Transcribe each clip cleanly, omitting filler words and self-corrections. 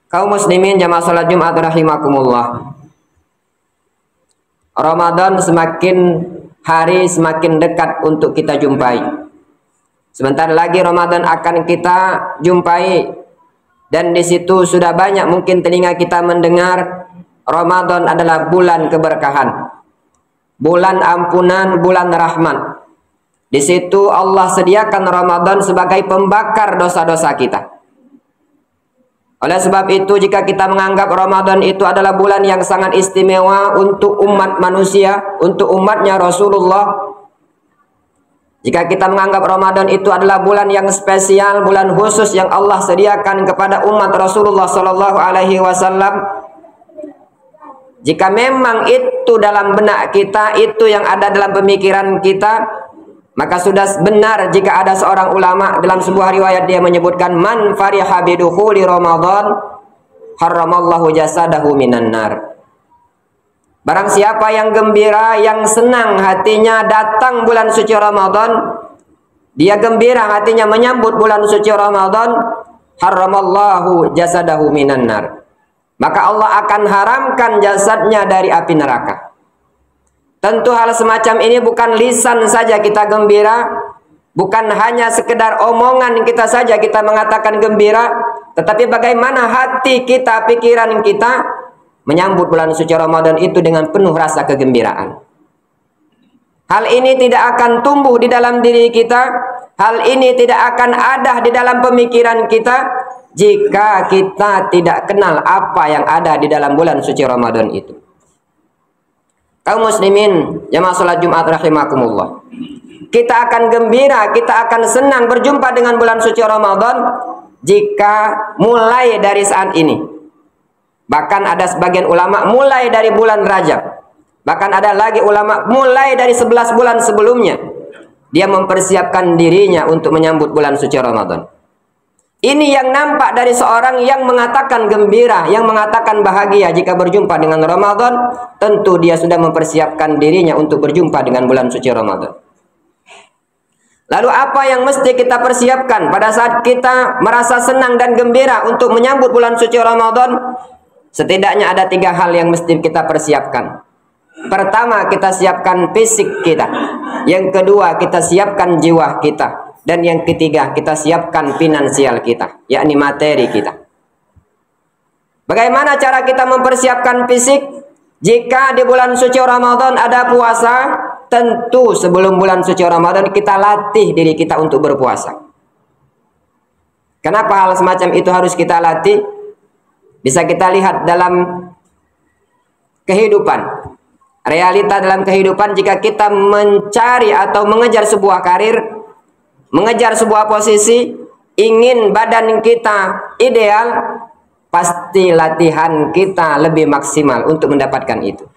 Kaum muslimin jamaah salat Jumat rahimakumullah. Ramadan semakin hari semakin dekat untuk kita jumpai. Sebentar lagi Ramadan akan kita jumpai, dan di situ sudah banyak mungkin telinga kita mendengar Ramadan adalah bulan keberkahan, bulan ampunan, bulan rahmat. Di situ Allah sediakan Ramadan sebagai pembakar dosa-dosa kita. Oleh sebab itu, jika kita menganggap Ramadan itu adalah bulan yang sangat istimewa untuk umat manusia, untuk umatnya Rasulullah, jika kita menganggap Ramadan itu adalah bulan yang spesial, bulan khusus yang Allah sediakan kepada umat Rasulullah Sallallahu Alaihi Wasallam, jika memang itu dalam benak kita, itu yang ada dalam pemikiran kita, maka sudah benar jika ada seorang ulama dalam sebuah riwayat dia menyebutkan, man fariha bidukhuli Ramadan haramallahu jasadahu minan nar. Barang siapa yang gembira, yang senang hatinya datang bulan suci Ramadan, dia gembira hatinya menyambut bulan suci Ramadan, haramallahu jasadahu minan nar, maka Allah akan haramkan jasadnya dari api neraka. Tentu hal semacam ini bukan lisan saja kita gembira, bukan hanya sekedar omongan kita saja kita mengatakan gembira, tetapi bagaimana hati kita, pikiran kita menyambut bulan suci Ramadan itu dengan penuh rasa kegembiraan. Hal ini tidak akan tumbuh di dalam diri kita, hal ini tidak akan ada di dalam pemikiran kita jika kita tidak kenal apa yang ada di dalam bulan suci Ramadan itu. Kaum muslimin jamaah salat Jumat rahimakumullah, kita akan gembira, kita akan senang berjumpa dengan bulan suci Ramadan jika mulai dari saat ini. Bahkan ada sebagian ulama mulai dari bulan Rajab, bahkan ada lagi ulama mulai dari 11 bulan sebelumnya dia mempersiapkan dirinya untuk menyambut bulan suci Ramadan. Ini yang nampak dari seorang yang mengatakan gembira, yang mengatakan bahagia jika berjumpa dengan Ramadan. Tentu dia sudah mempersiapkan dirinya untuk berjumpa dengan bulan suci Ramadan. Lalu apa yang mesti kita persiapkan pada saat kita merasa senang dan gembira untuk menyambut bulan suci Ramadan? Setidaknya ada 3 hal yang mesti kita persiapkan. Pertama, kita siapkan fisik kita. Yang kedua, kita siapkan jiwa kita. Dan yang ketiga, kita siapkan finansial kita, yakni materi kita. Bagaimana cara kita mempersiapkan fisik? Jika di bulan suci Ramadan ada puasa, tentu sebelum bulan suci Ramadan kita latih diri kita untuk berpuasa. Kenapa hal semacam itu harus kita latih? Bisa kita lihat dalam kehidupan, realita dalam kehidupan. Jika kita mencari atau mengejar sebuah karir, mengejar sebuah posisi, ingin badan kita ideal, pasti latihan kita lebih maksimal untuk mendapatkan itu.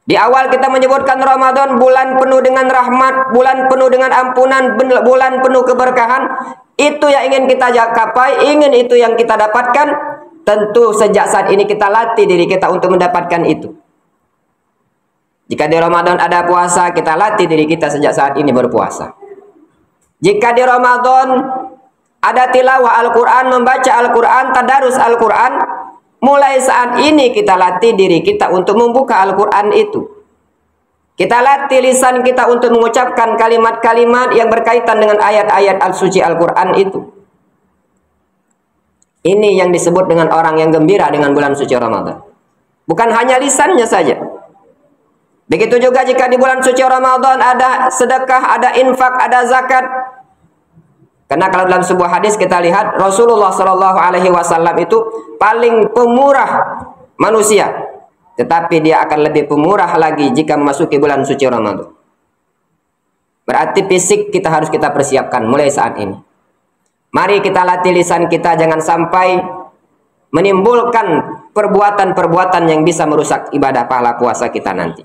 Di awal kita menyebutkan Ramadan bulan penuh dengan rahmat, bulan penuh dengan ampunan, bulan penuh keberkahan. Itu yang ingin kita capai, ingin itu yang kita dapatkan. Tentu sejak saat ini kita latih diri kita untuk mendapatkan itu. Jika di Ramadan ada puasa, kita latih diri kita sejak saat ini berpuasa. Jika di Ramadan ada tilawah Al-Quran, membaca Al-Quran, tadarus Al-Quran, mulai saat ini kita latih diri kita untuk membuka Al-Quran itu. Kita latih lisan kita untuk mengucapkan kalimat-kalimat yang berkaitan dengan ayat-ayat al-suci Al-Quran itu. Ini yang disebut dengan orang yang gembira dengan bulan suci Ramadan. Bukan hanya lisannya saja. Begitu juga jika di bulan suci Ramadan ada sedekah, ada infak, ada zakat. Karena kalau dalam sebuah hadis kita lihat Rasulullah Shallallahu Alaihi Wasallam itu paling pemurah manusia, tetapi dia akan lebih pemurah lagi jika memasuki bulan suci Ramadan. Berarti fisik kita harus kita persiapkan mulai saat ini. Mari kita latih lisan kita, jangan sampai menimbulkan perbuatan-perbuatan yang bisa merusak ibadah pahala puasa kita nanti.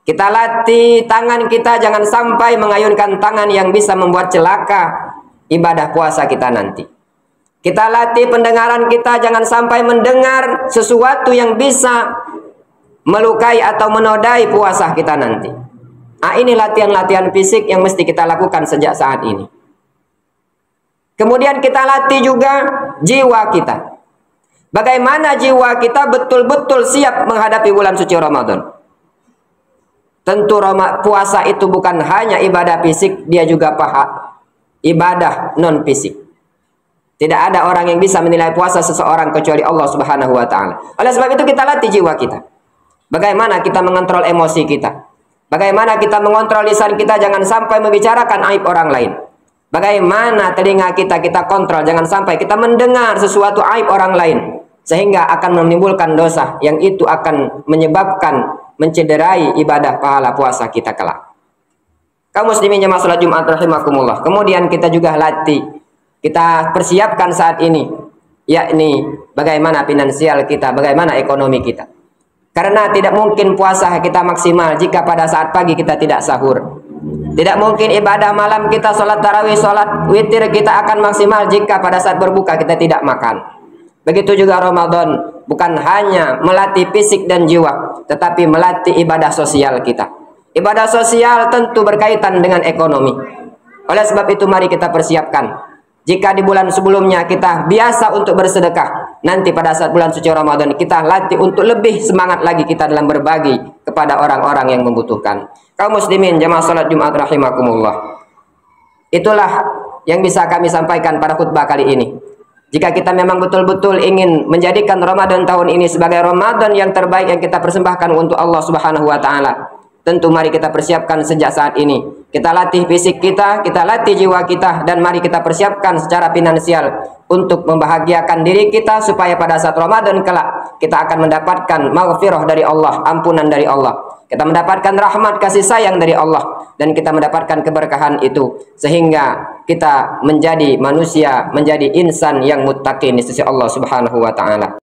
Kita latih tangan kita, jangan sampai mengayunkan tangan yang bisa membuat celaka ibadah puasa kita nanti. Kita latih pendengaran kita, jangan sampai mendengar sesuatu yang bisa melukai atau menodai puasa kita nanti. Nah, ini latihan-latihan fisik yang mesti kita lakukan sejak saat ini. Kemudian kita latih juga jiwa kita. Bagaimana jiwa kita betul-betul siap menghadapi bulan suci Ramadan? Tentu puasa itu bukan hanya ibadah fisik, dia juga ibadah non fisik. Tidak ada orang yang bisa menilai puasa seseorang kecuali Allah Subhanahu wa taala. Oleh sebab itu kita latih jiwa kita. Bagaimana kita mengontrol emosi kita? Bagaimana kita mengontrol lisan kita jangan sampai membicarakan aib orang lain? Bagaimana telinga kita kontrol jangan sampai kita mendengar sesuatu aib orang lain, sehingga akan menimbulkan dosa yang itu akan menyebabkan mencederai ibadah pahala puasa kita kelak. Kaum muslimin jemaah salat Jumat rahimakumullah. Kemudian kita juga latih, kita persiapkan saat ini, yakni bagaimana finansial kita, bagaimana ekonomi kita. Karena tidak mungkin puasa kita maksimal jika pada saat pagi kita tidak sahur. Tidak mungkin ibadah malam kita, sholat tarawih, sholat witir kita akan maksimal jika pada saat berbuka kita tidak makan. Begitu juga Ramadan, bukan hanya melatih fisik dan jiwa, tetapi melatih ibadah sosial kita. Ibadah sosial tentu berkaitan dengan ekonomi. Oleh sebab itu mari kita persiapkan. Jika di bulan sebelumnya kita biasa untuk bersedekah, nanti pada saat bulan suci Ramadan kita latih untuk lebih semangat lagi kita dalam berbagi kepada orang-orang yang membutuhkan. Kaum muslimin jemaah salat Jumat rahimakumullah. Itulah yang bisa kami sampaikan pada khutbah kali ini. Jika kita memang betul-betul ingin menjadikan Ramadan tahun ini sebagai Ramadan yang terbaik yang kita persembahkan untuk Allah Subhanahu wa taala, tentu mari kita persiapkan sejak saat ini. Kita latih fisik kita latih jiwa kita, dan mari kita persiapkan secara finansial untuk membahagiakan diri kita supaya pada saat Ramadan kelak kita akan mendapatkan maghfirah dari Allah, ampunan dari Allah. Kita mendapatkan rahmat kasih sayang dari Allah, dan kita mendapatkan keberkahan itu sehingga kita menjadi manusia, menjadi insan yang muttaqin di sisi Allah Subhanahu wa taala.